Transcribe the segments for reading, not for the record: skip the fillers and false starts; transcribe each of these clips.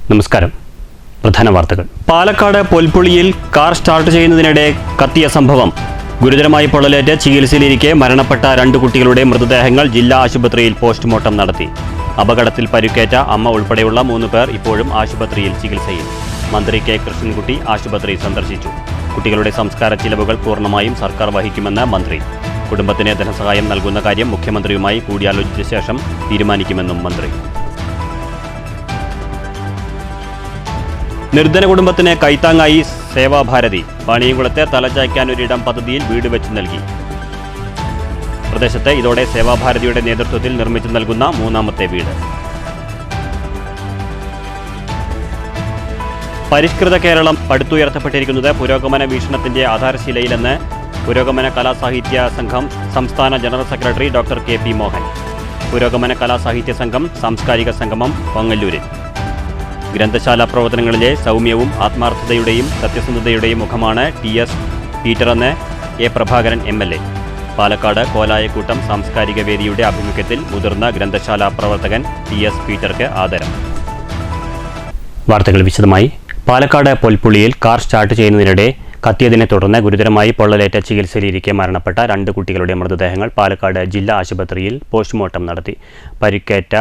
നമസ്കാരം. പ്രധാന വാർത്തകൾ. പാലക്കാട് പൊൽപ്പുളിയിൽ കാർ സ്റ്റാർട്ട് ചെയ്യുന്നതിനിടെ കത്തിയ സംഭവം. ഗുരുതരമായി പൊള്ളലേറ്റ് ചികിത്സയിലിരിക്കെ മരണപ്പെട്ട 2 കുട്ടികളുടെ മൃതദേഹങ്ങൾ ജില്ലാ ആശുപത്രിയിൽ പോസ്റ്റ്മോർട്ടം നടത്തി. അപകടത്തിൽ പരിക്കേറ്റ അമ്മ ഉൾപ്പെടെയുള്ള 3 പേർ ഇപ്പോഴും ആശുപത്രിയിൽ ചികിത്സയിൽ. മന്ത്രി കെ കൃഷ്ണൻകുട്ടി ആശുപത്രി സന്ദർശിച്ചു. കുട്ടികളുടെ സംസ്കാര ചിലവുകൾ പൂർണ്ണമായും സർക്കാർ വഹിക്കുമെന്ന് മന്ത്രി. കുടുംബത്തിന് ധനസഹായം നൽകുന്ന കാര്യം മുഖ്യമന്ത്രിയുമായി കൂടിയാലോചിച്ച ശേഷം തീരുമാനിക്കുമെന്നും മന്ത്രി. നിർധന കുടുംബത്തിന് കൈത്താങ്ങായി സേവാഭാരതി. വാണിയംകുളത്തെ തലചായ്ക്കാനൊരിടം പദ്ധതിയിൽ വീട് വെച്ച് നൽകി. പ്രദേശത്ത് ഇതോടെ സേവാഭാരതിയുടെ നേതൃത്വത്തിൽ നിർമ്മിച്ചു നൽകുന്ന 3ാമത്തെ വീട്. പരിഷ്കൃത കേരളം പടുത്തുയർത്തപ്പെട്ടിരിക്കുന്നത് പുരോഗമന വീക്ഷണത്തിന്റെ ആധാരശിലയിലെന്ന് പുരോഗമന കലാസാഹിത്യ സംഘം സംസ്ഥാന general secretary doctor K P. Mohan. Purogamana Kalasahitya സംഘം സാംസ്കാരിക സംഗമം പൊങ്ങല്ലൂരിൽ. ഗ്രന്ഥശാല പ്രവർത്തനങ്ങളിലെ സൗമ്യവും ആത്മാർത്ഥതയുടെയും സത്യസന്ധതയുടെയും മുഖമാണ് ടി.എസ്. പീറ്റർ എന്ന് എ. പ്രഭാകരൻ എം.എൽ.എ. പാലക്കാട് കോലായക്കൂട്ടം സാംസ്കാരിക വേദിയുടെ ആഭിമുഖ്യത്തിൽ മുതിർന്ന ഗ്രന്ഥശാല പ്രവർത്തകൻ ടി.എസ്. പീറ്റർക്ക് ആദരം. വാർത്തകൾ വിശദമായി. പാലക്കാട് പൊൽപ്പുളിയിൽ കാർ സ്റ്റാർട്ട് ചെയ്യുന്നതിനിടെ കത്തിയതിനെ തുടർന്ന് ഗുരുതരമായി പൊള്ളലേറ്റ ചികിത്സയിലിരിക്കെ മരണപ്പെട്ട 2 കുട്ടികളുടെ മൃതദേഹങ്ങൾ പാലക്കാട് ജില്ലാ ആശുപത്രിയിൽ പോസ്റ്റ്മോർട്ടം നടത്തി. പരിക്കേറ്റ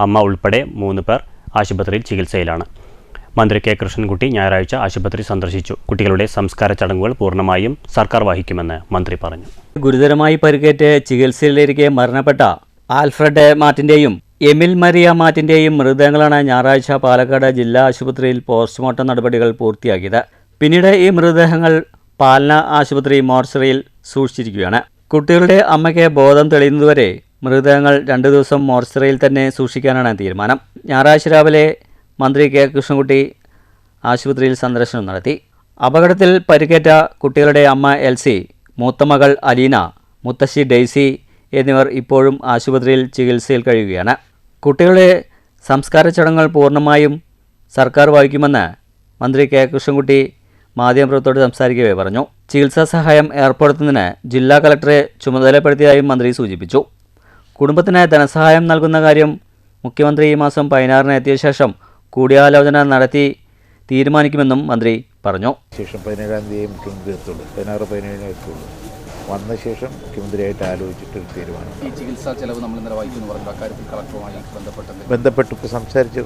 അമ്മ ഉൾപ്പെടെ 3 പേർ ആശുപത്രിയിൽ ചികിത്സയിലാണ്. മന്ത്രി കെ കൃഷ്ണൻകുട്ടി ഞായറാഴ്ച ആശുപത്രി സന്ദർശിച്ചു. കുട്ടികളുടെ സംസ്കാര ചടങ്ങുകൾ പൂർണ്ണമായും സർക്കാർ വഹിക്കുമെന്ന് മന്ത്രി പറഞ്ഞു. ഗുരുതരമായി പരിക്കേറ്റ് ചികിത്സയിലിരിക്കെ മരണപ്പെട്ട ആൽഫ്രഡ് മാർട്ടിന്റെയും എമിൽ മരിയ മാർട്ടിന്റെയും മൃതദേഹങ്ങളാണ് ഞായറാഴ്ച പാലക്കാട് ജില്ലാ ആശുപത്രിയിൽ പോസ്റ്റ്മോർട്ടം നടപടികൾ പൂർത്തിയാക്കിയത്. പിന്നീട് ഈ മൃതദേഹങ്ങൾ പാലന ആശുപത്രി മോർച്ചറിയിൽ സൂക്ഷിച്ചിരിക്കുകയാണ്. കുട്ടികളുടെ അമ്മയ്ക്ക് ബോധം തെളിയുന്നതുവരെ മൃതദേഹങ്ങൾ 2 ദിവസം മോർച്ചറിയിൽ തന്നെ സൂക്ഷിക്കാനാണ് തീരുമാനം. ഞായറാഴ്ച രാവിലെ മന്ത്രി കെ കൃഷ്ണൻകുട്ടി ആശുപത്രിയിൽ സന്ദർശനം നടത്തി. അപകടത്തിൽ പരിക്കേറ്റ കുട്ടികളുടെ അമ്മ എൽസി, മൂത്തമകൾ അലീന, മുത്തശ്ശി ഡെയ്സി എന്നിവർ ഇപ്പോഴും ആശുപത്രിയിൽ ചികിത്സയിൽ കഴിയുകയാണ്. കുട്ടികളുടെ സംസ്കാര ചടങ്ങുകൾ പൂർണ്ണമായും സർക്കാർ വഹിക്കുമെന്ന് മന്ത്രി കെ കൃഷ്ണൻകുട്ടി മാധ്യമപ്രവർത്തകരോട് സംസാരിക്കവേ പറഞ്ഞു. ചികിത്സാ സഹായം ഏർപ്പെടുത്തുന്നതിന് ജില്ലാ കളക്ടറെ ചുമതലപ്പെടുത്തിയതായും മന്ത്രി സൂചിപ്പിച്ചു. കുടുംബത്തിന് ധനസഹായം നൽകുന്ന കാര്യം മുഖ്യമന്ത്രി ഈ മാസം 16-ന് എത്തിയ ശേഷം കൂടിയാലോചന നടത്തി തീരുമാനിക്കുമെന്നും മന്ത്രി പറഞ്ഞു. ശേഷം 17-ാം തീയതി മുഖ്യമന്ത്രി എത്തുള്ളൂ. 16-17 എത്തുള്ളൂ. വന്ന ശേഷം മുഖ്യമന്ത്രിയായിട്ട് ആലോചിച്ചിട്ട് ഒരു തീരുമാനം. ഈ ചികിത്സാ ചെലവ് നമ്മൾ ഇന്നലെ വായിക്കുന്നു പറഞ്ഞു. അക്കാര്യത്തിൽ കളക്ടറുമായി ബന്ധപ്പെട്ട് ഇപ്പോൾ സംസാരിച്ച്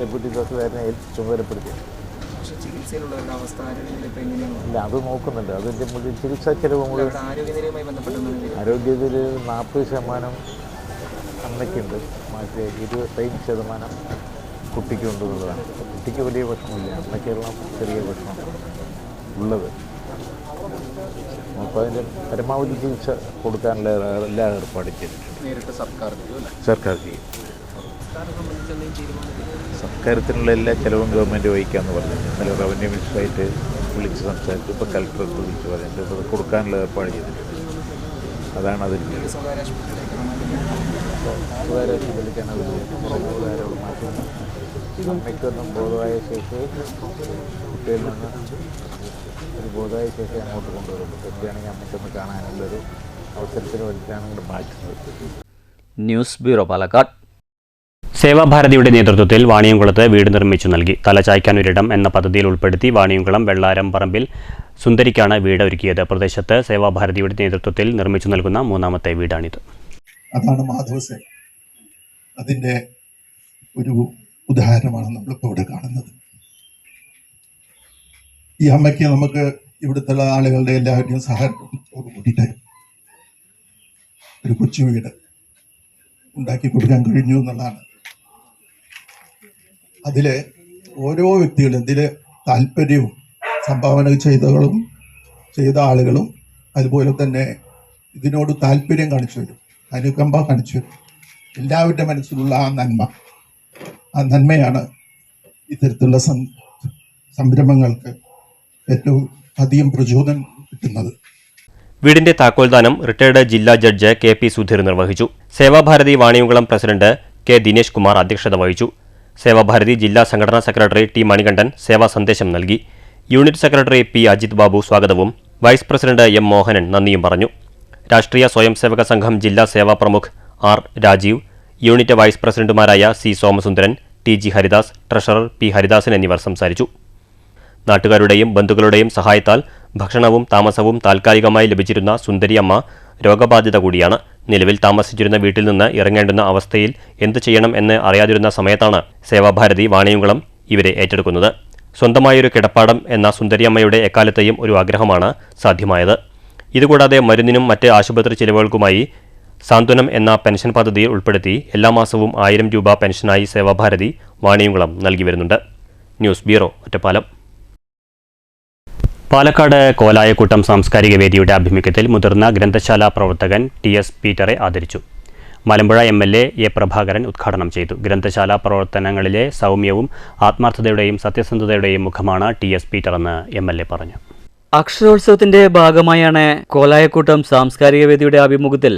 ഡെപ്യൂട്ടി തഹസിൽദാരിനെ ചുമതലപ്പെടുത്തി. ചികിത്സയിലുള്ള അവസ്ഥ ഇല്ല, അത് നോക്കുന്നുണ്ട്. അതിൻ്റെ മുന്നിൽ ചികിത്സാ ചെലവ് ആരോഗ്യനിലയുമായി ബന്ധപ്പെട്ട് ആരോഗ്യത്തിൽ 40% അമ്മയ്ക്കുണ്ട്, മറ്റേ 25% കുട്ടിക്കുണ്ട് എന്നുള്ളതാണ്. കുട്ടിക്ക് വലിയ പ്രശ്നമില്ല, അമ്മയ്ക്കെല്ലാം ചെറിയ പ്രശ്നം ഉള്ളത്. അപ്പോൾ അതിൻ്റെ പരമാവധി ചികിത്സ കൊടുക്കാനുള്ള എല്ലാ ഏർപ്പാടും ചെയ്തിട്ടുണ്ട്. നേരിട്ട് സർക്കാർ ചെയ്യും. സർക്കാരത്തിനുള്ള എല്ലാ ചിലവും ഗവൺമെൻറ് വഹിക്കാമെന്ന് പറഞ്ഞു. ഇന്നലെ റവന്യൂ മിനിസ്റ്ററായിട്ട് വിളിച്ച് സംസാരിച്ചു. ഇപ്പോൾ കളക്ടർക്ക് വിളിച്ച് പറഞ്ഞിട്ട് അത് കൊടുക്കാനുള്ള ഏർപ്പാട് ചെയ്തിട്ടുണ്ട്. അതാണ് അതിന് സ്വകാര്യ ആശുപത്രിക്കാണ് ബോധകാരോട് മാറ്റുന്നത്. അമ്മയ്ക്കൊന്നും ബോധമായ ശേഷി കുട്ടിയിൽ നിന്ന് ഒരു ബോധമായ ശേഷി അങ്ങോട്ട് കൊണ്ടുവരുന്നു. എവിടെയാണെങ്കിൽ അമ്മയ്ക്കൊന്ന് കാണാനുള്ളൊരു അവസരത്തിന് വേണ്ടിയിട്ടാണ് മാറ്റുന്നത്. News bureau, Palakkad. സേവാഭാരതിയുടെ നേതൃത്വത്തിൽ വാണിയംകുളത്ത് വീട് നിർമ്മിച്ചു നൽകി. തലചായ്ക്കാനൊരിടം എന്ന പദ്ധതിയിൽ ഉൾപ്പെടുത്തി വാണിയംകുളം വെള്ളാരം പറമ്പിൽ സുന്ദരിക്കാണ് വീട് ഒരുക്കിയത്. പ്രദേശത്ത് സേവാഭാരതിയുടെ നേതൃത്വത്തിൽ നിർമ്മിച്ചു നൽകുന്ന 3ാമത്തെ വീടാണിത്. അതാണ് മാധവസേന. അതിൻ്റെ ഒരു ഉദാഹരണമാണ് നമ്മളിപ്പോൾ ഇവിടെ കാണുന്നത്. ഈ അമ്മയ്ക്ക് നമുക്ക് ഇവിടുത്തെ ആളുകളുടെ എല്ലാവരുടെയും സഹകരണത്തോട് കൂടിയിട്ട് ഒരു കൊച്ചു വീട് ഉണ്ടാക്കി കൊടുക്കാൻ കഴിഞ്ഞു എന്നുള്ളതാണ്. അതിൽ ഓരോ വ്യക്തികളും ഇതിൽ താല്പര്യവും സംഭാവന ചെയ്ത ആളുകളും അതുപോലെ തന്നെ ഇതിനോട് താല്പര്യം കാണിച്ചു വരും, അനുകമ്പ കാണിച്ചു വരും. എല്ലാവരുടെ മനസ്സിലുള്ള ആ നന്മയാണ് ഇത്തരത്തിലുള്ള സംരംഭങ്ങൾക്ക് ഏറ്റവും അധികം പ്രചോദനം കിട്ടുന്നത്. വീടിന്റെ താക്കോൽദാനം റിട്ടയർഡ് ജില്ലാ ജഡ്ജ് കെ.പി. സുധീർ നിർവഹിച്ചു. Seva Bharati Vaniyamkulam president K. ദിനേശ് കുമാർ അധ്യക്ഷത വഹിച്ചു. സേവാഭാരതി ജില്ലാ സംഘടനാ സെക്രട്ടറി ടി. മണികണ്ഠൻ സേവാ സന്ദേശം നൽകി. Unit secretary P. Ajith Babu സ്വാഗതവും വൈസ് പ്രസിഡന്റ് എം. മോഹനൻ നന്ദിയും പറഞ്ഞു. രാഷ്ട്രീയ സ്വയംസേവക സംഘം ജില്ലാ സേവാ പ്രമുഖ് ആർ. രാജീവ്, യൂണിറ്റ് വൈസ് പ്രസിഡന്റുമാരായ C. Somasundaran, T G Haridas, treasurer P Haridasan എന്നിവർ സംസാരിച്ചു. നാട്ടുകാരുടെയും ബന്ധുക്കളുടെയും സഹായത്താൽ ഭക്ഷണവും താമസവും താൽക്കാലികമായി ലഭിച്ചിരുന്ന സുന്ദരിയമ്മ രോഗബാധിത കൂടിയാണ്. നിലവിൽ താമസിച്ചിരുന്ന വീട്ടിൽ നിന്ന് ഇറങ്ങേണ്ടുന്ന അവസ്ഥയിൽ എന്തു ചെയ്യണം എന്ന് അറിയാതിരുന്ന സമയത്താണ് സേവാഭാരതി വാണിയംകുളം ഇവരെ ഏറ്റെടുക്കുന്നത്. സ്വന്തമായൊരു കിടപ്പാടം എന്ന സുന്ദരിയമ്മയുടെ എക്കാലത്തെയും ഒരു ആഗ്രഹമാണ് സാധ്യമായത്. ഇതുകൂടാതെ മരുന്നിനും മറ്റ് ആശുപത്രി ചിലവുകൾക്കുമായി സാന്ത്വനം എന്ന പെൻഷൻ പദ്ധതിയിൽ ഉൾപ്പെടുത്തി എല്ലാ മാസവും 1000 രൂപ പെൻഷനായി സേവാഭാരതി വാണിയംകുളം നൽകി വരുന്നുണ്ട്. News bureau, Ottapalam. പാലക്കാട് കോലായക്കൂട്ടം സാംസ്കാരിക വേദിയുടെ ആഭിമുഖ്യത്തിൽ മുതിർന്ന ഗ്രന്ഥശാല പ്രവർത്തകൻ ടി.എസ്. പീറ്ററെ ആദരിച്ചു. മലമ്പുഴ എം.എൽ.എ. എ. പ്രഭാകരൻ ഉദ്ഘാടനം ചെയ്തു. ഗ്രന്ഥശാല പ്രവർത്തനങ്ങളിലെ സൗമ്യവും ആത്മാർത്ഥതയുടെയും സത്യസന്ധതയുടെയും മുഖമാണ് ടി.എസ്. പീറ്ററെന്ന് എം.എൽ.എ. പറഞ്ഞു. അക്ഷരോത്സവത്തിന്റെ ഭാഗമായാണ് കോലായക്കൂട്ടം സാംസ്കാരിക വേദിയുടെ ആഭിമുഖ്യത്തിൽ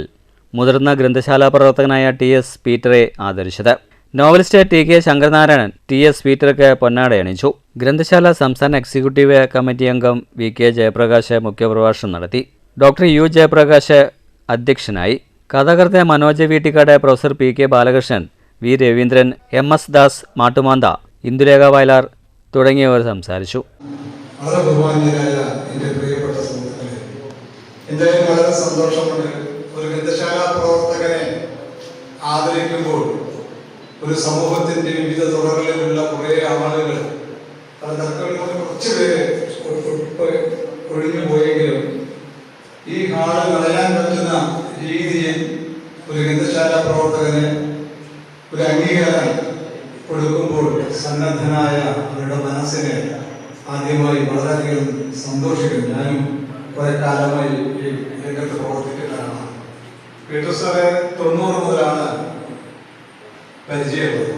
മുതിർന്ന ഗ്രന്ഥശാല പ്രവർത്തകനായ ടി.എസ്. പീറ്ററെ ആദരിച്ചത്. Novelist T K. ശങ്കരനാരായണൻ ടി.എസ്. പീറ്റർക്ക് പൊന്നാടയണിച്ചു. ഗ്രന്ഥശാല സംസ്ഥാന എക്സിക്യൂട്ടീവ് കമ്മിറ്റി അംഗം വി.കെ. ജയപ്രകാശ് മുഖ്യപ്രഭാഷണം നടത്തി. Doctor U. ജയപ്രകാശ് അധ്യക്ഷനായി. കഥാകൃത്ത് Manoj Veettikkad, professor P K. Balakrishnan, V. Raveendran, M S. Das Mattumantha, Indulekha Vayalar തുടങ്ങിയവർ സംസാരിച്ചു. വളരെ ബഹുമാന്യരായ എൻ്റെ പ്രിയപ്പെട്ട സുഹൃത്തുക്കളെ, എന്തായാലും വളരെ സന്തോഷമുണ്ട്. ഒരു ഗ്രന്ഥശാല പ്രവർത്തകനെ ആദരിക്കുമ്പോൾ ഒരു സമൂഹത്തിൻ്റെ വിവിധ തുറകളിലുള്ള കുറേ ആളുകൾ കുറച്ച് പേര് ഒഴിഞ്ഞു പോയെങ്കിലും ഈ ഹാള് കളയാൻ പറ്റുന്ന രീതിയിൽ ഒരു ഗ്രന്ഥശാല പ്രവർത്തകന് ഒരു അംഗീകാരം കൊടുക്കുമ്പോൾ സന്നദ്ധനായ അവരുടെ മനസ്സിനെ ആദ്യമായി വളരെയധികം സന്തോഷിക്കുന്നു. ഞാനും കുറെ കാലമായി ഈ രംഗത്ത് പ്രവർത്തിക്കുന്നതാണ്. പീറ്റർ സാറെ 90 മുതലാണ് പരിചയമുള്ളത്.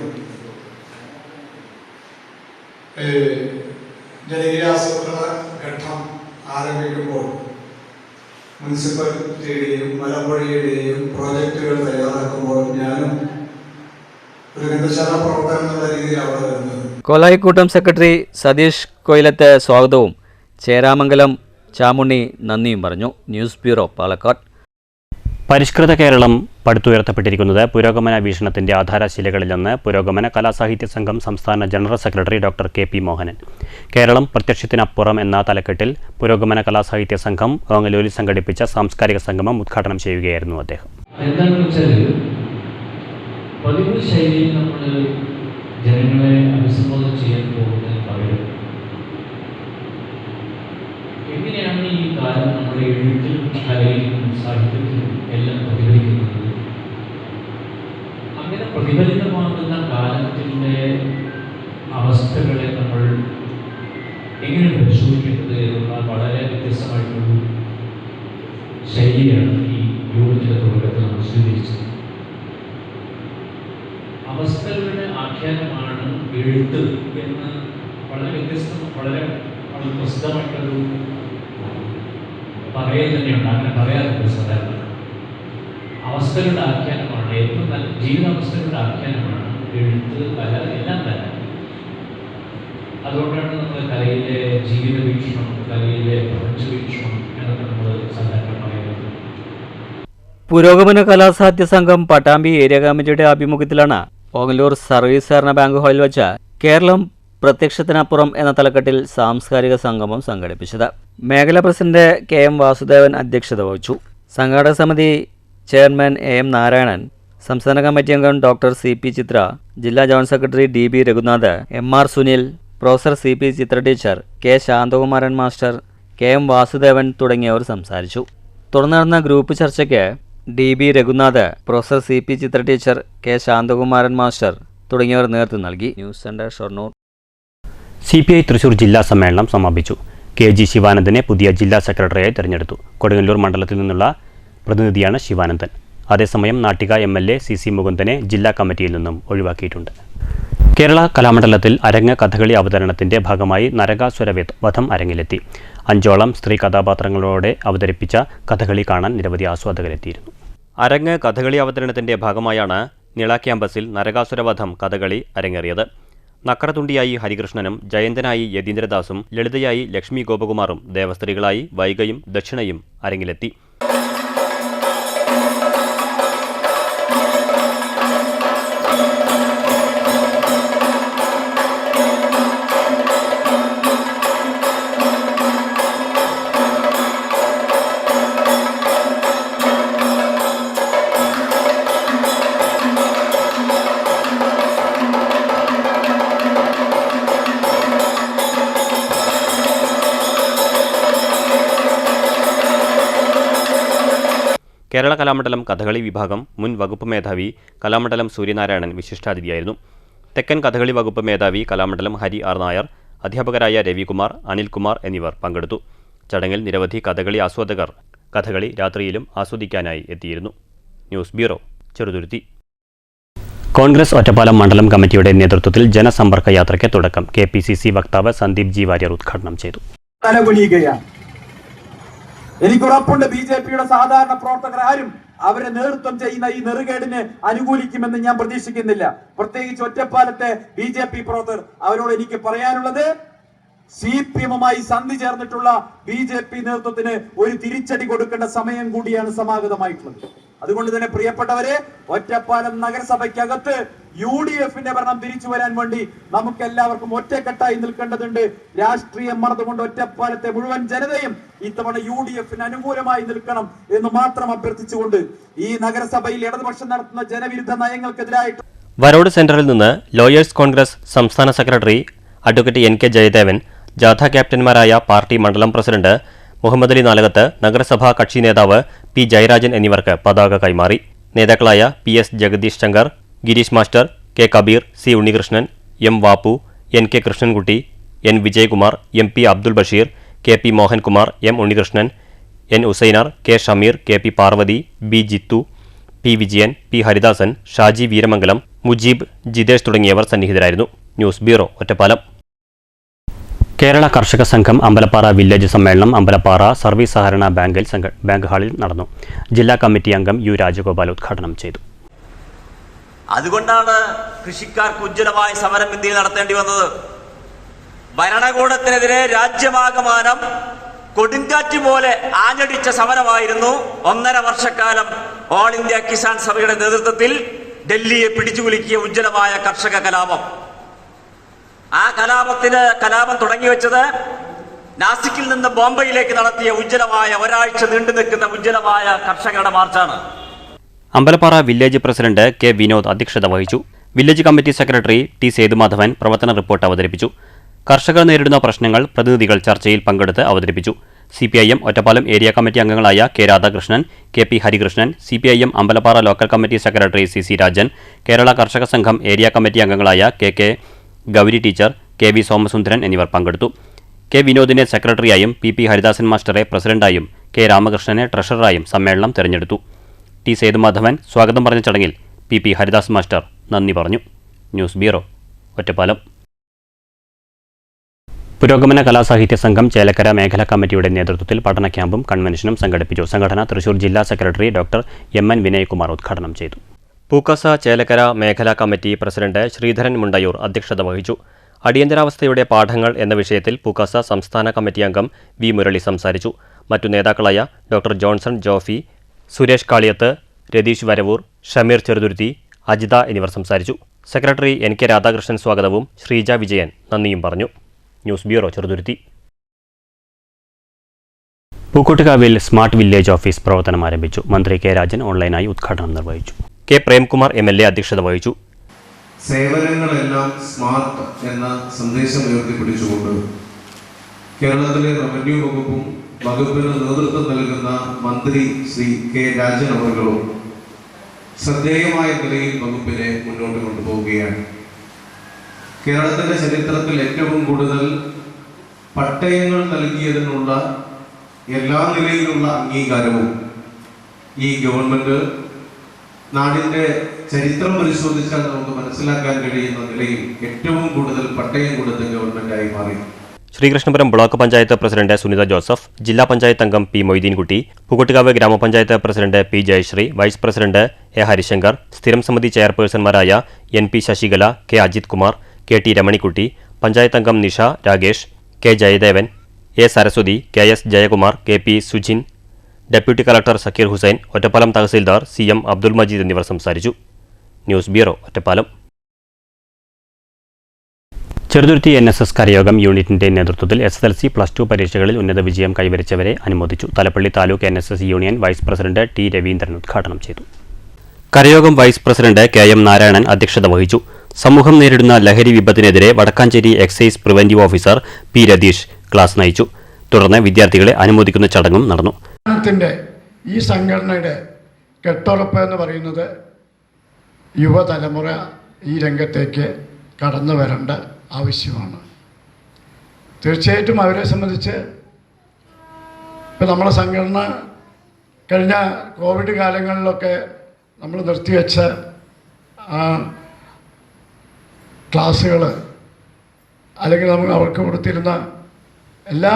ജനകീയാസൂത്രണ ഘട്ടം ആരംഭിക്കുമ്പോൾ മുനിസിപ്പാലിറ്റിയുടെയും മലമ്പുഴയുടെയും പ്രോജക്റ്റുകൾ തയ്യാറാക്കുമ്പോൾ ഞാനും ഒരു ഗ്രന്ഥശാല പ്രവർത്തനം എന്നുള്ള രീതിയിൽ അവിടെ വരുന്നത്. കോലായിക്കൂട്ടം സെക്രട്ടറി സതീഷ് കൊയിലത്ത് സ്വാഗതവും ചേരാമംഗലം ചാമുണ്ണി നന്ദിയും പറഞ്ഞു. News bureau, Palakkad. പരിഷ്കൃത കേരളം പടുത്തുയർത്തപ്പെട്ടിരിക്കുന്നത് പുരോഗമന വീക്ഷണത്തിന്റെ ആധാരശിലകളിലെന്ന് പുരോഗമന കലാസാഹിത്യ സംഘം സംസ്ഥാന general secretary doctor K P. Mohanan. Keralam പ്രത്യക്ഷത്തിനപ്പുറം എന്ന തലക്കെട്ടിൽ പുരോഗമന കലാസാഹിത്യ സംഘം ഓങ്ങല്ലൂരിൽ സംഘടിപ്പിച്ച സാംസ്കാരിക സംഗമം ഉദ്ഘാടനം ചെയ്യുകയായിരുന്നു അദ്ദേഹം. എന്താണെന്ന് വെച്ചാൽ പതിവ് ശൈലിയിൽ നമ്മൾ ജനങ്ങളെ അഭിസംബോധന ചെയ്യാൻ പോകുന്നതിന് പകരം എങ്ങനെയാണ് ഈ കാലം നമ്മുടെ എഴുത്തിലും കലയിലും സാഹിത്യത്തിലും എല്ലാം പ്രതിഫലിക്കുന്നത്, അങ്ങനെ പ്രതിഫലിതമാകുന്ന കാലത്തിൻ്റെ അവസ്ഥകളെ നമ്മൾ എങ്ങനെ പരിശോധിക്കേണ്ടത് എന്നുള്ള വളരെ വ്യത്യസ്തമായിട്ടുള്ളൊരു ശൈലിയാണ് ഈ യോഗത്തിൻ്റെ തുടക്കത്തിൽ നമ്മൾ സ്വീകരിച്ചത്. അവസ്ഥകളുടെ ആഖ്യാനമാണ് എഴുത്ത് എന്ന് വളരെ വളരെ പ്രസിദ്ധമായിട്ടൊരു പറയൽ തന്നെയുണ്ട്. അങ്ങനെ പറയാറുണ്ട് സാധാരണ. അവസ്ഥകളുടെ ആഖ്യാനമാണ് ഏറ്റവും നല്ല ജീവിതാവസ്ഥകളുടെ ആഖ്യാനമാണ് എഴുത്ത്, കല എല്ലാം തന്നെ. അതുകൊണ്ടാണ് നമ്മൾ കലയിലെ ജീവിത വീക്ഷണം, കലയിലെ പ്രപഞ്ച വീക്ഷണം എന്നൊക്കെ നമ്മൾ സാധാരണ പറയുന്നത്. പുരോഗമന കലാസാഹിത്യ സംഘം പട്ടാമ്പി ഏരിയ കമ്മിറ്റിയുടെ ആഭിമുഖ്യത്തിലാണ് ഓങ്ങല്ലൂർ സർവീസ് സഹകരണ ബാങ്ക് ഹാളിൽ വെച്ച കേരളം പ്രത്യക്ഷത്തിനപ്പുറം എന്ന തലക്കെട്ടിൽ സാംസ്കാരിക സംഗമം സംഘടിപ്പിച്ചത്. മേഖലാ പ്രസിഡന്റ് കെ.എം. വാസുദേവൻ അധ്യക്ഷത വഹിച്ചു. സംഘാടക സമിതി ചെയർമാൻ എ.എം. നാരായണൻ, സംസ്ഥാന കമ്മിറ്റി അംഗം ഡോക്ടർ സി.പി. ചിത്ര, ജില്ലാ joint secretary D B. Raghunath, M R. Sunil, professor C P. Chitra teacher, K. Santhakumaran master, K M. Vasudevan തുടങ്ങിയവർ സംസാരിച്ചു. തുടർന്ന് നടന്ന ഗ്രൂപ്പ് ചർച്ചയ്ക്ക് D B. Raghunath, professor C P. Chitra teacher, K. Santhakumaran master തുടങ്ങിയവർ നേതൃത്വം നൽകി. News centre, Shoranur. CPI Thrissur ജില്ലാ സമ്മേളനം സമാപിച്ചു. കെ.ജി. ശിവാനന്ദനെ പുതിയ ജില്ലാ സെക്രട്ടറിയായി തെരഞ്ഞെടുത്തു. കൊടുങ്ങല്ലൂർ മണ്ഡലത്തിൽ നിന്നുള്ള പ്രതിനിധിയാണ് ശിവാനന്ദൻ. അതേസമയം നാട്ടിക എം.എൽ.എ. സി.സി. മുകുന്ദനെ ജില്ലാ കമ്മിറ്റിയിൽ നിന്നും ഒഴിവാക്കിയിട്ടുണ്ട്. കേരള കലാമണ്ഡലത്തിൽ അരങ്ങ് കഥകളി അവതരണത്തിന്റെ ഭാഗമായി നരകാസുരവധം അരങ്ങിലെത്തി. 5ഓളം സ്ത്രീ കഥാപാത്രങ്ങളോടെ അവതരിപ്പിച്ച കഥകളി കാണാൻ നിരവധി ആസ്വാദകരെത്തിയിരുന്നു. അരങ്ങ് കഥകളി അവതരണത്തിന്റെ ഭാഗമായാണ് നിള ക്യാമ്പസിൽ നരകാസുരവധം കഥകളി അരങ്ങേറിയത്. നക്കറതുണ്ടിയായി ഹരികൃഷ്ണനും, ജയന്തനായി യതീന്ദ്രദാസും, ലളിതയായി ലക്ഷ്മി ഗോപകുമാറും, ദേവസ്ത്രീകളായി വൈഗയും ദക്ഷിണയും അരങ്ങിലെത്തി. കേരള കലാമണ്ഡലം കഥകളി വിഭാഗം മുൻ വകുപ്പ് മേധാവി കലാമണ്ഡലം സൂര്യനാരായണൻ വിശിഷ്ടാതിഥിയായിരുന്നു. തെക്കൻ കഥകളി വകുപ്പ് മേധാവി കലാമണ്ഡലം ഹരി ആർ നായർ, അധ്യാപകരായ രവികുമാർ, അനിൽകുമാർ എന്നിവർ പങ്കെടുത്തു. ചടങ്ങിൽ നിരവധി കഥകളി ആസ്വാദകർ കഥകളി രാത്രിയിലും ആസ്വദിക്കാനായി എത്തിയിരുന്നു. News bureau, Cheruthuruthy. Congress Ottapalam മണ്ഡലം കമ്മിറ്റിയുടെ നേതൃത്വത്തിൽ ജനസമ്പർക്ക യാത്രയ്ക്ക് തുടക്കം. KPCC വക്താവ് സന്ദീപ് ജി വാര്യർ ഉദ്ഘാടനം ചെയ്തു. എനിക്കുറപ്പുണ്ട് BJPയുടെ സാധാരണ പ്രവർത്തകർ ആരും അവരെ നേതൃത്വം ചെയ്യുന്ന ഈ നെറുകേടിനെ അനുകൂലിക്കുമെന്ന് ഞാൻ പ്രതീക്ഷിക്കുന്നില്ല. പ്രത്യേകിച്ച് ഒറ്റപ്പാലത്തെ BJP പ്രവർത്തകർ, അവരോട് എനിക്ക് പറയാനുള്ളത്, CPM-മായി സന്ധി ചേർന്നിട്ടുള്ള BJP നേതൃത്വത്തിന് ഒരു തിരിച്ചടി കൊടുക്കേണ്ട സമയം കൂടിയാണ് സമാഗതമായിട്ടുള്ളത്. അതുകൊണ്ട് തന്നെ പ്രിയപ്പെട്ടവരെ, ഒറ്റപ്പാലം നഗരസഭയ്ക്കകത്ത് UDF-ന്റെ ഭരണം തിരിച്ചു വരാൻ വേണ്ടി നമുക്ക് എല്ലാവർക്കും ഒറ്റക്കെട്ടായി നിൽക്കേണ്ടതുണ്ട്. രാഷ്ട്രീയം മറന്നുകൊണ്ട് ഒറ്റപ്പാലത്തെ മുഴുവൻ ജനതയും ഇത്തവണ UDF-ന് അനുകൂലമായി നിൽക്കണം എന്ന് മാത്രം അഭ്യർത്ഥിച്ചുകൊണ്ട് ഈ നഗരസഭയിൽ ഇടതുപക്ഷം നടത്തുന്ന ജനവിരുദ്ധ നയങ്ങൾക്കെതിരായിട്ട് വരോഡ് സെന്ററിൽ നിന്ന് ലോയേഴ്സ് കോൺഗ്രസ് സംസ്ഥാന സെക്രട്ടറി അഡ്വക്കേറ്റ് NK ജയദേവൻ, ജാഥ ക്യാപ്റ്റന്മാരായ പാർട്ടി മണ്ഡലം പ്രസിഡന്റ് മുഹമ്മദ് അലി നാലകത്ത്, നഗരസഭാ കക്ഷി നേതാവ് P ജയരാജൻ എന്നിവർക്ക് പതാക കൈമാറി. നേതാക്കളായ PS Jagadeesh Shankar, Girish master, K Kabeer, C Unnikrishnan, M Vappu, NK Krishnankutty, N Vijayakumar, MP Abdul Basheer, KP Mohankumar, M Unnikrishnan, N Usainar, K Shameer, KP Parvathi, B Jithu, P Vijayan, P Haridasan, Shaji Veeramangalam, Mujeeb, Jithesh തുടങ്ങിയവർ സന്നിഹിതരായിരുന്നു. News bureau, Ottapalam. കേരള കർഷക സംഘം അമ്പലപ്പാറ വില്ലേജ് സമ്മേളനം അമ്പലപ്പാറ സർവീസ് സഹകരണ ബാങ്ക് ഹാളിൽ നടന്നു. ജില്ലാ കമ്മിറ്റി അംഗം U രാജഗോപാൽ ഉദ്ഘാടനം ചെയ്തു. അതുകൊണ്ടാണ് കൃഷിക്കാർക്ക് ഉജ്ജ്വലമായ സമരം ഇന്ത്യയിൽ നടത്തേണ്ടി വന്നത്. ഭരണകൂടത്തിനെതിരെ രാജ്യമാകമാനം കൊടുങ്കാറ്റ് പോലെ ആഞ്ഞടിച്ച സമരമായിരുന്നു 1.5 വർഷക്കാലം ഓൾ ഇന്ത്യ കിസാൻ സഭയുടെ നേതൃത്വത്തിൽ ഡൽഹിയെ പിടിച്ചുകുലുക്കിയ ഉജ്ജ്വലമായ കർഷക കലാപം. ആ കലാപം തുടങ്ങിവെച്ചത് നാസിക്കിൽ നിന്ന് ബോംബെയിലേക്ക് നടത്തിയ ഉജ്ജ്വലമായ ഒരാഴ്ച നീണ്ടു നിൽക്കുന്ന ഉജ്ജ്വലമായ കർഷകരുടെ മാർച്ചാണ്. Ambalappara village president K Vinod അധ്യക്ഷത വഹിച്ചു. Village committee secretary T Sethumadhavan പ്രവർത്തന റിപ്പോർട്ട് അവതരിപ്പിച്ചു. കർഷകർ നേരിടുന്ന പ്രശ്നങ്ങൾ പ്രതിനിധികൾ ചർച്ചയിൽ പങ്കെടുത്ത് അവതരിപ്പിച്ചു. CPIM ഒറ്റപ്പാലം ഏരിയ കമ്മിറ്റി അംഗങ്ങളായ K Radhakrishnan, KP Harikrishnan, CPIM Ambalappara local committee secretary CC Rajan, Kerala കർഷക സംഘം ഏരിയ കമ്മിറ്റി അംഗങ്ങളായ KK Gauri teacher, KV Somasundaran എന്നിവർ പങ്കെടുത്തു. K വിനോദിനെ സെക്രട്ടറിയായും PP ഹരിദാസൻ മാസ്റ്ററെ പ്രസിഡന്റായും K രാമകൃഷ്ണനെ ട്രഷററായും സമ്മേളനം തെരഞ്ഞെടുത്തു. T സേതുമാധവൻ സ്വാഗതം പറഞ്ഞ ചടങ്ങിൽ PP ഹരിദാസ് മാസ്റ്റർ നന്ദി പറഞ്ഞു. News bureau, Ottapalam. പുരോഗമന കലാസാഹിത്യ സംഘം ചേലക്കര മേഖലാ കമ്മിറ്റിയുടെ നേതൃത്വത്തിൽ പഠന ക്യാമ്പും കൺവെൻഷനും സംഘടിപ്പിച്ചു. സംഘടന തൃശൂർ ജില്ലാ സെക്രട്ടറി ഡോക്ടർ MN വിനയകുമാർ ഉദ്ഘാടനം ചെയ്തു. പൂക്കസ ചേലക്കര മേഖലാ കമ്മിറ്റി പ്രസിഡന്റ് ശ്രീധരൻ മുണ്ടയൂർ അധ്യക്ഷത വഹിച്ചു. അടിയന്തരാവസ്ഥയുടെ പാഠങ്ങൾ എന്ന വിഷയത്തിൽ പൂക്കസ സംസ്ഥാന കമ്മിറ്റി അംഗം V മുരളി സംസാരിച്ചു. മറ്റു നേതാക്കളായ ഡോക്ടർ ജോൺസൺ ജോഫി, സുരേഷ് കാളിയത്ത്, രതീഷ് വരവൂർ, ഷമീർ ചെറുതുരുത്തി, അജിത എന്നിവർ സംസാരിച്ചു. സെക്രട്ടറി NK രാധാകൃഷ്ണൻ സ്വാഗതവും ശ്രീജ വിജയൻ നന്ദിയും പറഞ്ഞു. News bureau, Cheruthuruthy. പൂക്കോട്ടുകാവിൽ സ്മാർട്ട് വില്ലേജ് ഓഫീസ് പ്രവർത്തനം ആരംഭിച്ചു. മന്ത്രി K രാജൻ ഓൺലൈനായി ഉദ്ഘാടനം നിർവഹിച്ചു. K പ്രേംകുമാർ MLA അധ്യക്ഷത വഹിച്ചു. സേവനങ്ങളെല്ലാം സ്മാർട്ട് എന്ന സന്ദേശം ഉയർത്തിപ്പിടിച്ചുകൊണ്ട് കേരളത്തിലെ റവന്യൂ വകുപ്പും വകുപ്പിന് നേതൃത്വം നൽകുന്ന മന്ത്രി ശ്രീ K രാജൻ അവர்களுം ശ്രദ്ധേയമായ നിലയിൽ വകുപ്പിനെ മുന്നോട്ട് കൊണ്ടുപോവുകയാണ്. കേരളത്തിന്റെ ചരിത്രത്തിൽ ഏറ്റവും കൂടുതൽ പട്ടയങ്ങൾ നൽകിയതിനുള്ള എല്ലാ നിലയിലുള്ള അംഗീകാരവും ഈ ഗവൺമെന്റ് നാടിന്റെ ചരിത്രം പരിശോധിച്ചാൽ നമുക്ക് മനസ്സിലാക്കാൻ കഴിയുന്ന നിലയിൽ ഏറ്റവും കൂടുതൽ പട്ടയം കൊടുത്ത ഗവൺമെന്റായി മാറി. Sreekrishnapuram block panchayat president Sunitha Joseph, ജില്ലാ പഞ്ചായത്ത് അംഗം P Moideenkutty, Pookkottukavu gramapanchayat president P Jayasree, vice president A Harishankar, സ്ഥിരം സമിതി ചെയർപേഴ്സൺമാരായ NP Sasikala, K Ajith Kumar, KT Ramanikutty, panchayat അംഗം Nisha Ragesh, K Jayadevan, A Saraswathi, KS Jayakumar, KP Sujin, deputy collector Zakir Hussain, Ottapalam tahsildar CM Abdul Majeed എന്നിവർ സംസാരിച്ചു. News bureau, Ottapalam. Cheruthuruthy NSS കരയോഗം യൂണിറ്റിന്റെ നേതൃത്വത്തിൽ SSLC +2 പരീക്ഷകളിൽ ഉന്നത വിജയം കൈവരിച്ചവരെ അനുമോദിച്ചു. Thalappilly taluk NSS union vice president T Raveendran ഉദ്ഘാടനം ചെയ്തു. കരയോഗം വൈസ് പ്രസിഡന്റ് KM നാരായണൻ അധ്യക്ഷത വഹിച്ചു. സമൂഹം നേരിടുന്ന ലഹരി വിപത്തിനെതിരെ Vadakkanchery excise preventive officer P Ratheesh class നയിച്ചു. തുടർന്ന് വിദ്യാർത്ഥികളെ അനുമോദിക്കുന്ന ചടങ്ങും നടന്നു. ഈ സംഘടനയുടെ കെട്ടുറപ്പ് എന്ന് പറയുന്നത് യുവതലമുറ ഈ രംഗത്തേക്ക് കടന്നു വരേണ്ട ആവശ്യമാണ്. തീർച്ചയായിട്ടും അവരെ സംബന്ധിച്ച് ഇപ്പം നമ്മളെ സംഘടന കഴിഞ്ഞ കോവിഡ് കാലങ്ങളിലൊക്കെ നമ്മൾ നിർത്തിവെച്ച ക്ലാസ്സുകൾ അല്ലെങ്കിൽ നമ്മൾ അവർക്ക് കൊടുത്തിരുന്ന എല്ലാ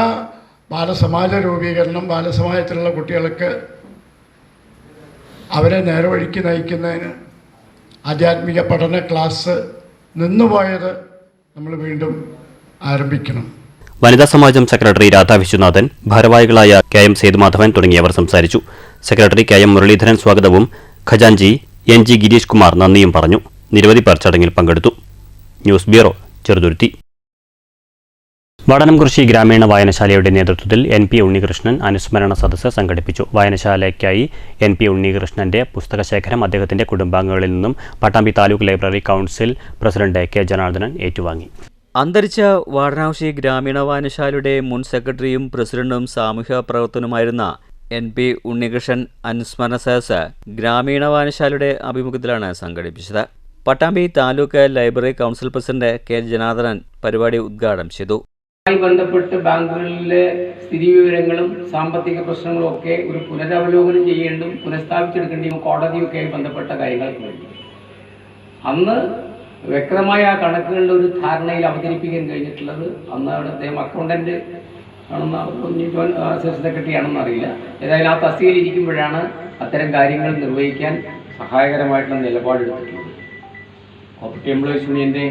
ബാലസമാജ രൂപീകരണം, ബാലസമാജത്തിലുള്ള കുട്ടികൾക്ക് അവരെ നേർവഴിക്ക് നയിക്കുന്നതിന് ആധ്യാത്മിക പഠന ക്ലാസ് നിന്നുപോയത് നമ്മൾ വീണ്ടും ആരംഭിക്കണം. വനിതാ സമാജം സെക്രട്ടറി രാധാ വിശ്വനാഥൻ, ഭാരവാഹികളായ KM സേതുമാധവൻ തുടങ്ങിയവർ സംസാരിച്ചു. സെക്രട്ടറി KM മുരളീധരൻ സ്വാഗതവും ഖജാൻജി NG ഗിരീഷ് കുമാർ നന്ദിയും പറഞ്ഞു. നിരവധി പേർ ചടങ്ങിൽ പങ്കെടുത്തു. News bureau, Cheruthuruthy. വടനംകുറിശി ഗ്രാമീണ വായനശാലയുടെ നേതൃത്വത്തിൽ NP ഉണ്ണികൃഷ്ണൻ അനുസ്മരണ സദസ്സ് സംഘടിപ്പിച്ചു. വായനശാലയ്ക്കായി NP ഉണ്ണികൃഷ്ണന്റെ പുസ്തകശേഖരം അദ്ദേഹത്തിന്റെ കുടുംബാംഗങ്ങളിൽ നിന്നും Pattambi taluk library council president K Janardhanan ഏറ്റുവാങ്ങി. അന്തരിച്ച വാടനാകുശി ഗ്രാമീണ വായനശാലയുടെ മുൻ സെക്രട്ടറിയും പ്രസിഡന്റും സാമൂഹ്യ പ്രവർത്തനവുമായിരുന്ന NP ഉണ്ണികൃഷ്ണൻ അനുസ്മരണ സദസ്സ് ഗ്രാമീണ വായനശാലയുടെ ആഭിമുഖ്യത്തിലാണ് സംഘടിപ്പിച്ചത്. Pattambi taluk library council president K Janardhanan പരിപാടി ഉദ്ഘാടനം ചെയ്തു. ബന്ധപ്പെട്ട് ബാങ്കുകളിലെ സ്ഥിതിവിവരങ്ങളും സാമ്പത്തിക പ്രശ്നങ്ങളും ഒക്കെ ഒരു പുനരവലോകനം ചെയ്യേണ്ടും പുനഃസ്ഥാപിച്ചെടുക്കേണ്ടിയും കോടതിയൊക്കെയായി ബന്ധപ്പെട്ട കാര്യങ്ങൾക്ക് വേണ്ടി അന്ന് വ്യക്തമായ ആ കണക്കുകളുടെ ഒരു ധാരണയിൽ അവതരിപ്പിക്കാൻ കഴിഞ്ഞിട്ടുള്ളത് അന്ന് അവിടെ അദ്ദേഹം അക്കൗണ്ടന്റ് ആണെന്ന് സെക്രട്ടറി ആണെന്ന് അറിയില്ല. ഏതായാലും ആ തസ്തികയിൽ ഇരിക്കുമ്പോഴാണ് അത്തരം കാര്യങ്ങൾ നിർവഹിക്കാൻ സഹായകരമായിട്ടുള്ള നിലപാടെടുത്തിട്ടുള്ളത്. കോപ്പറേറ്റീവ് എംപ്ലോയീസ് യൂണിയൻ്റെ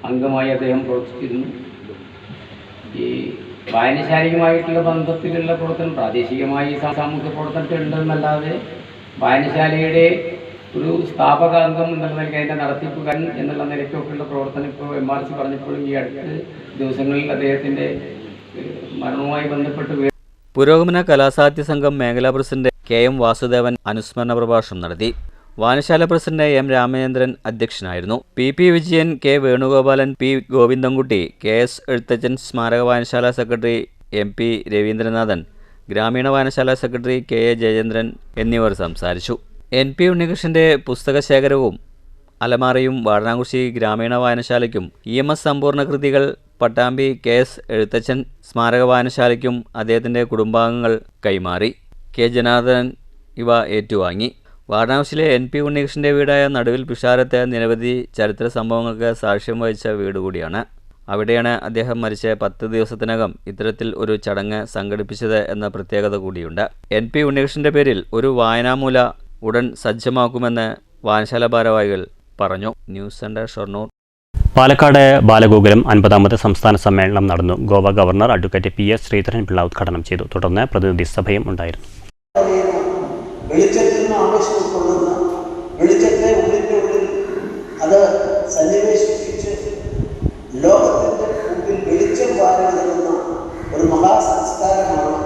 അംഗമായി അദ്ദേഹം പ്രവർത്തിച്ചിരുന്നു. ഈ വായനശാലയുമായിട്ടുള്ള ബന്ധത്തിലുള്ള പ്രവർത്തനം പ്രാദേശികമായി സാമൂഹ്യ പ്രവർത്തനത്തിലുണ്ടെന്നല്ലാതെ വായനശാലയുടെ ഒരു സ്ഥാപക അംഗം എന്നുള്ള നിലയ്ക്ക് അതിൻ്റെ നടത്തിപ്പുകാരൻ എന്നുള്ള നിലയ്ക്കൊക്കെയുള്ള പ്രവർത്തനം ഇപ്പോൾ MRC പറഞ്ഞപ്പോഴും ഈ അടുത്ത ദിവസങ്ങളിൽ അദ്ദേഹത്തിൻ്റെ മരണവുമായി ബന്ധപ്പെട്ട് പുരോഗമന കലാസാഹിത്യ സംഘം മേഖലാ പ്രസിഡന്റ് KM വാസുദേവൻ അനുസ്മരണ പ്രഭാഷണം നടത്തി. വായനശാല പ്രസിഡന്റ് M രാമചന്ദ്രൻ അധ്യക്ഷനായിരുന്നു. PP Vijayan, K Venugopalan, P Govindankutty, KS Ezhuthachan സ്മാരക വായനശാല സെക്രട്ടറി MP രവീന്ദ്രനാഥൻ, ഗ്രാമീണ വായനശാല സെക്രട്ടറി KA ജയചന്ദ്രൻ എന്നിവർ സംസാരിച്ചു. NP ഉണ്ണികൃഷ്ണന്റെ പുസ്തകശേഖരവും അലമാറയും വാടനാകുശി ഗ്രാമീണ വായനശാലയ്ക്കും EMS സമ്പൂർണ്ണ കൃതികൾ പട്ടാമ്പി KS എഴുത്തച്ഛൻ സ്മാരക വായനശാലയ്ക്കും അദ്ദേഹത്തിൻ്റെ കുടുംബാംഗങ്ങൾ കൈമാറി. K ജനാർദ്ദനൻ ഇവ ഏറ്റുവാങ്ങി. വാരണാസിയിലെ NP ഉണ്ണികൃഷ്ണൻ്റെ വീടായ നടുവിൽ പിഷാരത്ത് നിരവധി ചരിത്ര സംഭവങ്ങൾക്ക് സാക്ഷ്യം വഹിച്ച വീട് കൂടിയാണ്. അവിടെയാണ് അദ്ദേഹം മരിച്ച 10 ദിവസത്തിനകം ഇത്തരത്തിൽ ഒരു ചടങ്ങ് സംഘടിപ്പിച്ചത് എന്ന പ്രത്യേകത കൂടിയുണ്ട്. NP ഉണ്ണികൃഷ്ണൻ്റെ പേരിൽ ഒരു വായനാമൂല ഉടൻ സജ്ജമാക്കുമെന്ന് വായനശാല ഭാരവാഹികൾ പറഞ്ഞു. News centre, Shoranur. പാലക്കാട് ബാലഗോകുലം 50ാമത് സംസ്ഥാന സമ്മേളനം നടന്നു. Goa governor advocate PS Sreedharan Pillai ഉദ്ഘാടനം ചെയ്തു. തുടർന്ന് പ്രതിനിധി സഭയും ഉണ്ടായിരുന്നു. വെളിച്ചത്തിൽ നിന്ന് ആവേശം ഉൾക്കൊള്ളുന്ന, വെളിച്ചത്തെ ഉള്ളിൻ്റെ ഉള്ളിൽ അത് സന്നിവേശിപ്പിച്ച് ലോകത്തിൻ്റെ മുമ്പിൽ വെളിച്ചം വാരി നൽകുന്ന ഒരു മഹാസംസ്കാരമാണ്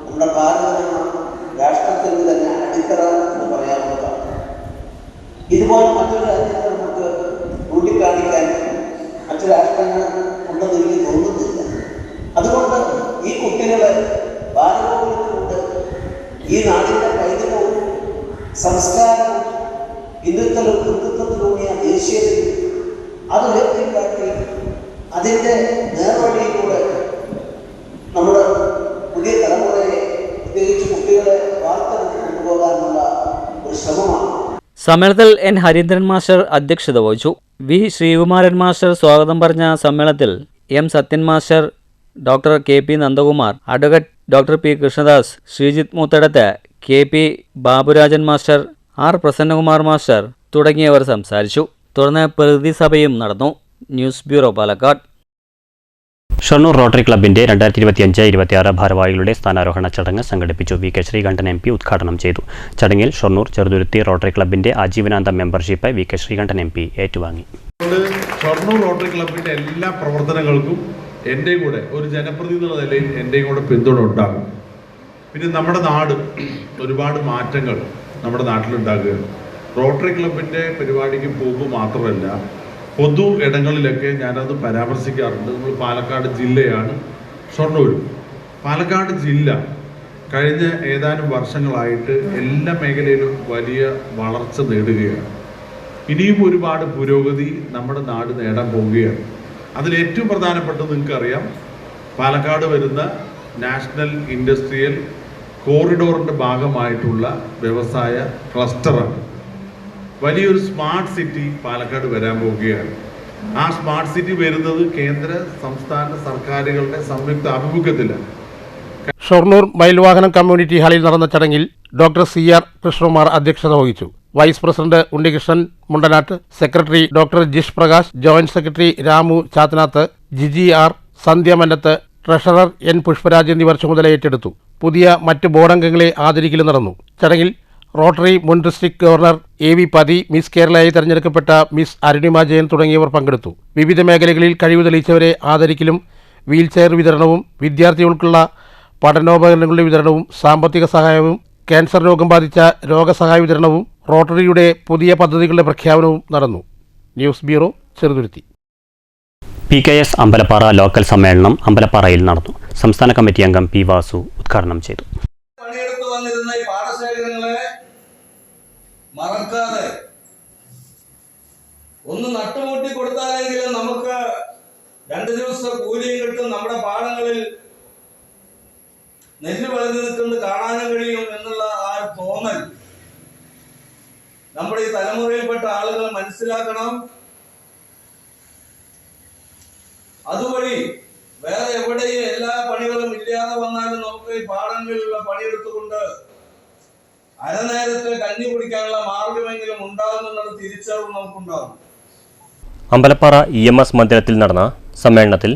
നമ്മുടെ ഭാരതമെന്ന രാഷ്ട്രത്തിൻ്റെ തന്നെ അടിത്തറ എന്ന് പറയാവുന്നതാണ്. ഇതുപോലെ മറ്റൊരു രാജ്യത്തെ നമുക്ക് ചൂണ്ടിക്കാണിക്കാൻ മറ്റു രാഷ്ട്രങ്ങൾ ഉണ്ടെന്ന് എനിക്ക് തോന്നുന്നില്ല. അതുകൊണ്ട് ഈ കുട്ടികളെ ബാലഗോകുലത്തിലൂടെ ഈ നാടിൻ്റെ പൈതൃകവും സംസ്കാരവും ഹിന്ദുത്വത്തിലൂന്നിയ ദേശീയതയും അത് ഉയർത്തിക്കാട്ടി അതിൻ്റെ നേർവഴിയിലൂടെ നമ്മുടെ പുതിയ തലമുറയെ, പ്രത്യേകിച്ച് കുട്ടികളെ വാർത്തെടുത്ത് കൊണ്ടുപോകാനുള്ള ഒരു ശ്രമമാണ്. സമ്മേളനത്തിൽ N ഹരീന്ദ്രൻ മാസ്റ്റർ അധ്യക്ഷത വഹിച്ചു. V ശ്രീകുമാരൻ മാസ്റ്റർ സ്വാഗതം പറഞ്ഞ സമ്മേളനത്തിൽ M Sathyan master, doctor KP Nandakumar, advocate doctor P Krishnadas, Sreejith Moothedath, KP Baburajan master, R Prasannakumar master തുടങ്ങിയവർ സംസാരിച്ചു. തുടർന്ന് പ്രതിനിധി സഭയും നടന്നു. News bureau, Palakkad. Shoranur rotary ക്ലബിന്റെ 2025-26 ഭാരവാഹികളുടെ സ്ഥാനാരോഹണ ചടങ്ങ് സംഘടിപ്പിച്ചു. VK ശ്രീകണ്ഠൻ MP ഉദ്ഘാടനം ചെയ്തു. ചടങ്ങിൽ ഷൊർണൂർ ചെറുതുരുത്തി റോട്ടറി ക്ലബിന്റെ ആജീവനാന്ത മെമ്പർഷിപ്പ് VK ശ്രീകണ്ഠൻ MP ഏറ്റുവാങ്ങി. ഷൊർണൂർ റോട്ടറി ക്ലബിന്റെ എല്ലാ പ്രവർത്തനങ്ങൾക്കും എൻ്റെ കൂടെ ഒരു ജനപ്രതിനിധി എന്ന നിലയിൽ എൻ്റെയും കൂടെ പിന്തുണ ഉണ്ടാകും. പിന്നെ നമ്മുടെ നാട് ഒരുപാട് മാറ്റങ്ങൾ നമ്മുടെ നാട്ടിലുണ്ടാകുകയാണ്. റോട്ടറി ക്ലബിൻ്റെ പരിപാടിക്ക് പോകുമ്പോൾ മാത്രമല്ല, പൊതു ഇടങ്ങളിലൊക്കെ ഞാനത് പരാമർശിക്കാറുണ്ട്. നമ്മൾ പാലക്കാട് ജില്ലയാണ് ഷൊർണൂർ. പാലക്കാട് ജില്ല കഴിഞ്ഞ ഏതാനും വർഷങ്ങളായിട്ട് എല്ലാ മേഖലയിലും വലിയ വളർച്ച നേടുകയാണ്. ഇനിയും ഒരുപാട് പുരോഗതി നമ്മുടെ നാട് നേടാൻ പോവുകയാണ്. അതിലേറ്റവും പ്രധാനപ്പെട്ടത് നിങ്ങൾക്കറിയാം, പാലക്കാട് വരുന്ന നാഷണൽ ഇൻഡസ്ട്രിയൽ കോറിഡോറിൻ്റെ ഭാഗമായിട്ടുള്ള വ്യവസായ ക്ലസ്റ്ററാണ്. വലിയൊരു സ്മാർട്ട് സിറ്റി പാലക്കാട് വരാൻ പോവുകയാണ്. ആ സ്മാർട്ട് സിറ്റി വരുന്നത് കേന്ദ്ര സംസ്ഥാന സർക്കാരുകളുടെ സംയുക്ത ആഭിമുഖ്യത്തിലാണ്. ഷൊർണൂർ മയിൽവാഹനം കമ്മ്യൂണിറ്റി ഹാളിൽ നടന്ന ചടങ്ങിൽ ഡോക്ടർ CR കൃഷ്ണകുമാർ അധ്യക്ഷത വഹിച്ചു. Vice president Unnikrishnan Mundanat, secretary doctor Jish Prakash, joint secretary Ramu Chathanath, Jiji R, Sandhya Mannath, treasurer N Pushparaj എന്നിവർ ചുമതല ഏറ്റെടുത്തു. പുതിയ മറ്റ് ബോർഡംഗങ്ങളെ ആദരിക്കലും നടന്നു. ചടങ്ങിൽ റോട്ടറി മുൻ ഡിസ്ട്രിക്ട് ഗവർണർ AV പതി, മിസ് കേരളയായി തെരഞ്ഞെടുക്കപ്പെട്ട മിസ് അരുണിമ ജയൻ തുടങ്ങിയവർ പങ്കെടുത്തു. വിവിധ മേഖലകളിൽ കഴിവ് തെളിയിച്ചവരെ ആദരിക്കലും വീൽചെയർ വിതരണവും വിദ്യാർത്ഥികൾക്കുള്ള പഠനോപകരണങ്ങളുടെ വിതരണവും സാമ്പത്തിക സഹായവും ക്യാൻസർ രോഗം ബാധിച്ച രോഗസഹായ വിതരണവും റോട്ടറിയുടെ പുതിയ പദ്ധതികളുടെ പ്രഖ്യാപനവും നടന്നു. News bureau, Cheruthuruthy. PKS Ambalappara local സമ്മേളനം അമ്പലപ്പാറയിൽ നടന്നു. സംസ്ഥാന കമ്മിറ്റി അംഗം P. വാസു ഉദ്ഘാടനം ചെയ്തു. പണിയെടുത്ത് വന്നിരുന്ന ഈ പാടശേഖരങ്ങളെ മറക്കാതെ ഒന്ന് നട്ടുമുട്ടി കൊടുത്താലെങ്കിലും നമുക്ക് 2 ദിവസം കൂലിയും കിട്ടും, നമ്മുടെ പാടങ്ങളിൽ നെല്ല് വിളഞ്ഞു നിൽക്കുന്നത് കാണാനും കഴിയും എന്നുള്ള ആ തോന്നൽ നമ്മുടെ ഈ തലമുറയിൽപ്പെട്ട ആളുകൾ മനസ്സിലാക്കണം. അതുവഴി വേറെ എവിടെയും എല്ലാ പണികളും ഇല്ലാതെ വന്നാലും നമുക്ക് ഈ പാടങ്ങളിലുള്ള പണിയെടുത്തുകൊണ്ട് അരനേരത്തെ കഞ്ഞി കുടിക്കാനുള്ള മാർഗമെങ്കിലും ഉണ്ടാകുമെന്നുള്ള തിരിച്ചറിവ് നമുക്കുണ്ടാകും. അമ്പലപ്പാറ EMS മന്ദിരത്തിൽ നടന്ന സമ്മേളനത്തിൽ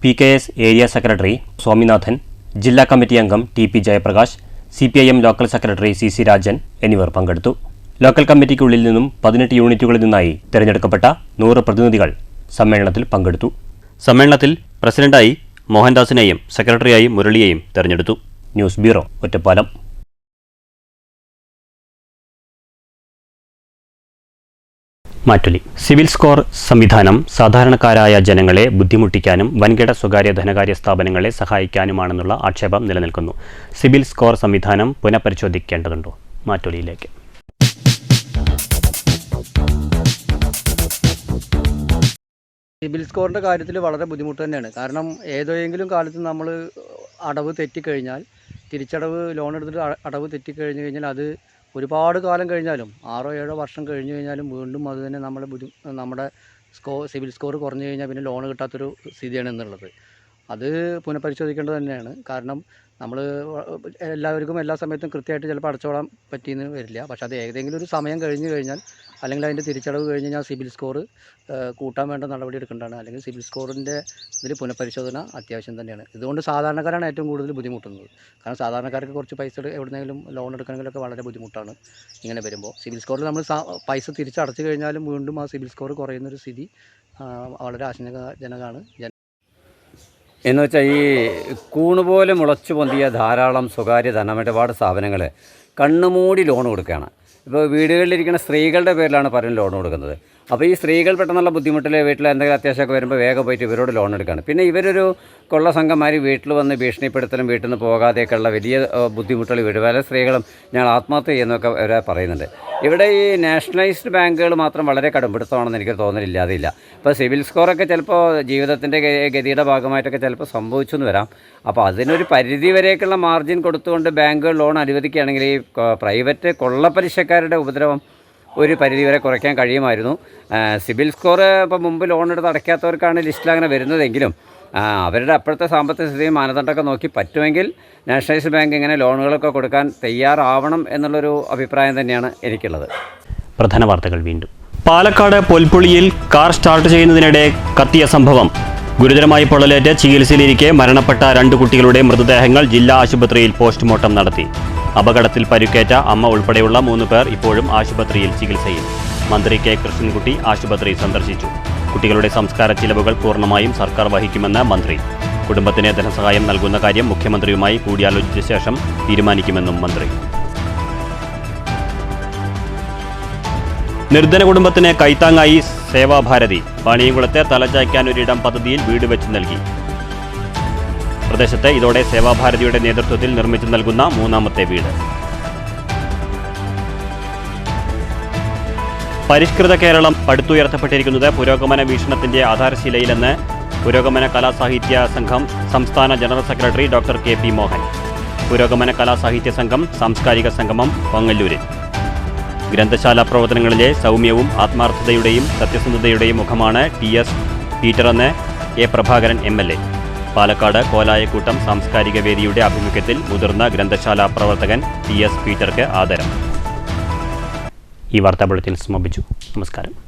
PKS ഏരിയ സെക്രട്ടറി സ്വാമിനാഥൻ, ജില്ലാ കമ്മിറ്റി അംഗം TP Jayaprakash, CPIM local secretary CC Rajan എന്നിവർ പങ്കെടുത്തു. ലോക്കൽ കമ്മിറ്റിക്കുള്ളിൽ നിന്നും 18 യൂണിറ്റുകളിൽ നിന്നായി തിരഞ്ഞെടുക്കപ്പെട്ട 100 പ്രതിനിധികൾ സമ്മേളനത്തിൽ പങ്കെടുത്തു. സമ്മേളനത്തിൽ പ്രസിഡന്റായി മോഹൻദാസിനെയും സെക്രട്ടറിയായി മുരളിയെയും തെരഞ്ഞെടുത്തു. News bureau, Ottapalam. മാറ്റൊലി. സിവിൽ സ്കോർ സംവിധാനം സാധാരണക്കാരായ ജനങ്ങളെ ബുദ്ധിമുട്ടിക്കാനും വൻകിട സ്വകാര്യ ധനകാര്യ സ്ഥാപനങ്ങളെ സഹായിക്കാനുമാണെന്നുള്ള ആക്ഷേപം നിലനിൽക്കുന്നു. സിവിൽ സ്കോർ സംവിധാനം പുനഃപരിശോധിക്കേണ്ടതുണ്ടോ? മാറ്റൊലിയിലേക്ക്. സിബിൽ സ്കോറിൻ്റെ കാര്യത്തിൽ വളരെ ബുദ്ധിമുട്ട് തന്നെയാണ്. കാരണം ഏതെങ്കിലും കാലത്ത് നമ്മൾ അടവ് തെറ്റിക്കഴിഞ്ഞാൽ, തിരിച്ചടവ് ലോൺ എടുത്തിട്ട് അടവ് തെറ്റിക്കഴിഞ്ഞ് കഴിഞ്ഞാൽ അത് ഒരുപാട് കാലം കഴിഞ്ഞാലും 6-7 വർഷം കഴിഞ്ഞ് കഴിഞ്ഞാലും വീണ്ടും അത് തന്നെ നമ്മുടെ സിബിൽ സ്കോർ കുറഞ്ഞു കഴിഞ്ഞാൽ പിന്നെ ലോൺ കിട്ടാത്തൊരു സ്ഥിതിയാണ് എന്നുള്ളത്. അത് പുനഃപരിശോധിക്കേണ്ടത് തന്നെയാണ്. കാരണം നമ്മൾ എല്ലാവർക്കും എല്ലാ സമയത്തും കൃത്യമായിട്ട് ചിലപ്പോൾ അടച്ചോളാൻ പറ്റിയെന്ന് വരില്ല. പക്ഷേ അത് ഏതെങ്കിലും ഒരു സമയം കഴിഞ്ഞ് കഴിഞ്ഞാൽ, അല്ലെങ്കിൽ അതിൻ്റെ തിരിച്ചടവ് കഴിഞ്ഞ് കഴിഞ്ഞാൽ സിബിൽ സ്കോർ കൂട്ടാൻ വേണ്ട നടപടി എടുക്കേണ്ടതാണ്. അല്ലെങ്കിൽ സിബിൽ സ്കോറിൻ്റെ ഇതിൽ പുനഃപരിശോധന അത്യാവശ്യം തന്നെയാണ്. ഇതുകൊണ്ട് സാധാരണക്കാരാണ് ഏറ്റവും കൂടുതൽ ബുദ്ധിമുട്ടുന്നത്. കാരണം സാധാരണക്കാർക്ക് കുറച്ച് പൈസ എവിടെയെങ്കിലും ലോൺ എടുക്കണമെങ്കിലൊക്കെ വളരെ ബുദ്ധിമുട്ടാണ് ഇങ്ങനെ വരുമ്പോൾ. സിബിൽ സ്കോറിൽ നമ്മൾ പൈസ തിരിച്ചടച്ചു കഴിഞ്ഞാലും വീണ്ടും ആ സിബിൽ സ്കോർ കുറയുന്നൊരു സ്ഥിതി വളരെ ആശങ്കജനകമാണ്. എന്ന് വെച്ചാൽ ഈ കൂണുപോലെ മുളച്ചു പൊന്തിയ ധാരാളം സ്വകാര്യ ധനമിടപാട് സ്ഥാപനങ്ങൾ കണ്ണുമൂടി ലോൺ കൊടുക്കുകയാണ്. ഇപ്പോൾ വീടുകളിലിരിക്കുന്ന സ്ത്രീകളുടെ പേരിലാണ് പലരും ലോൺ കൊടുക്കുന്നത്. അപ്പോൾ ഈ സ്ത്രീകൾ പെട്ടെന്നുള്ള ബുദ്ധിമുട്ടിൽ വീട്ടിൽ എന്തെങ്കിലും അത്യാവശ്യമൊക്കെ വരുമ്പോൾ വേഗം പോയിട്ട് ഇവരോട് ലോൺ എടുക്കുകയാണ്. പിന്നെ ഇവരൊരു കൊള്ള സംഘമാരി വീട്ടിൽ വന്ന് ഭീഷണിപ്പെടുത്തലും വീട്ടിൽ നിന്ന് പോകാതെയൊക്കെയുള്ള വലിയ ബുദ്ധിമുട്ടുകൾ വീട് പല സ്ത്രീകളും ഞങ്ങൾ ആത്മഹത്യ ചെയ്യുന്നതൊക്കെ അവരെ പറയുന്നുണ്ട്. ഇവിടെ ഈ നാഷണലൈസ്ഡ് ബാങ്കുകൾ മാത്രം വളരെ കടുംപിടുത്തമാണെന്ന് എനിക്ക് തോന്നലില്ലാതെയില്ല. ഇപ്പോൾ സിവിൽ സ്കോറൊക്കെ ചിലപ്പോൾ ജീവിതത്തിൻ്റെ ഗതിയുടെ ഭാഗമായിട്ടൊക്കെ ചിലപ്പോൾ സംഭവിച്ചു എന്ന് വരാം. അപ്പോൾ അതിനൊരു പരിധി വരെയൊക്കെയുള്ള മാർജിൻ കൊടുത്തുകൊണ്ട് ബാങ്കുകൾ ലോൺ അനുവദിക്കുകയാണെങ്കിൽ ഈ പ്രൈവറ്റ് കൊള്ളപ്പലിശക്കാരുടെ ഉപദ്രവം ഒരു പരിധിവരെ കുറയ്ക്കാൻ കഴിയുമായിരുന്നു. സിബിൽ സ്കോർ ഇപ്പോൾ മുമ്പ് ലോൺ എടുത്ത് അടയ്ക്കാത്തവർക്കാണ് ലിസ്റ്റിൽ അങ്ങനെ വരുന്നതെങ്കിലും അവരുടെ അപ്പോഴത്തെ സാമ്പത്തിക സ്ഥിതി മാനദണ്ഡമൊക്കെ നോക്കി പറ്റുമെങ്കിൽ നാഷണലൈസ്ഡ് ബാങ്ക് ഇങ്ങനെ ലോണുകളൊക്കെ കൊടുക്കാൻ തയ്യാറാവണം എന്നുള്ളൊരു അഭിപ്രായം തന്നെയാണ് എനിക്കുള്ളത്. പ്രധാന വാർത്തകൾ വീണ്ടും. പാലക്കാട് പൊൽപ്പുളിയിൽ കാർ സ്റ്റാർട്ട് ചെയ്യുന്നതിനിടെ കത്തിയ സംഭവം. ഗുരുതരമായി പൊള്ളലേറ്റ് ചികിത്സയിലിരിക്കെ മരണപ്പെട്ട 2 കുട്ടികളുടെ മൃതദേഹങ്ങൾ ജില്ലാ ആശുപത്രിയിൽ പോസ്റ്റ്മോർട്ടം നടത്തി. അപകടത്തിൽ പരിക്കേറ്റ അമ്മ ഉൾപ്പെടെയുള്ള 3 പേർ ഇപ്പോഴും ആശുപത്രിയിൽ ചികിത്സയിൽ. മന്ത്രി K. കൃഷ്ണൻകുട്ടി ആശുപത്രി സന്ദർശിച്ചു. കുട്ടികളുടെ സംസ്കാര ചിലവുകൾ പൂർണ്ണമായും സർക്കാർ വഹിക്കുമെന്ന് മന്ത്രി. കുടുംബത്തിന് ധനസഹായം നൽകുന്ന കാര്യം മുഖ്യമന്ത്രിയുമായി കൂടിയാലോചിച്ച ശേഷം തീരുമാനിക്കുമെന്നും മന്ത്രി. നിർധന കുടുംബത്തിന് കൈത്താങ്ങായി സേവാഭാരതി. പാണിയംകുളത്തെ തലചായ്ക്കാൻ ഒരിടം പദ്ധതിയിൽ വീട് വെച്ച് നൽകി. പ്രദേശത്ത് ഇതോടെ സേവാഭാരതിയുടെ നേതൃത്വത്തിൽ നിർമ്മിച്ചു നൽകുന്ന മൂന്നാമത്തെ വീട്. പരിഷ്കൃത കേരളം പടുത്തുയർത്തപ്പെട്ടിരിക്കുന്നത് പുരോഗമന വീക്ഷണത്തിന്റെ ആധാരശിലയിലെന്ന് പുരോഗമന കലാസാഹിത്യ സംഘം സംസ്ഥാന general secretary doctor K P Mohan. Purogamana Kalasahitya സംഘം സാംസ്കാരിക സംഗമം പൊങ്ങല്ലൂരിൽ. ഗ്രന്ഥശാല പ്രവർത്തനങ്ങളിലെ സൗമ്യവും ആത്മാർത്ഥതയുടെയും സത്യസന്ധതയുടെയും മുഖമാണ് TS പീറ്ററെന്ന് എ പ്രഭാകരൻ MLA. പാലക്കാട് കോലായക്കൂട്ടം സാംസ്കാരിക വേദിയുടെ ആഭിമുഖ്യത്തിൽ മുതിർന്ന ഗ്രന്ഥശാല പ്രവർത്തകൻ TS പീറ്റർക്ക് ആദരം. ഈ വാർത്താ ബുള്ളറ്റിൻ സമാപിച്ചു. നമസ്കാരം.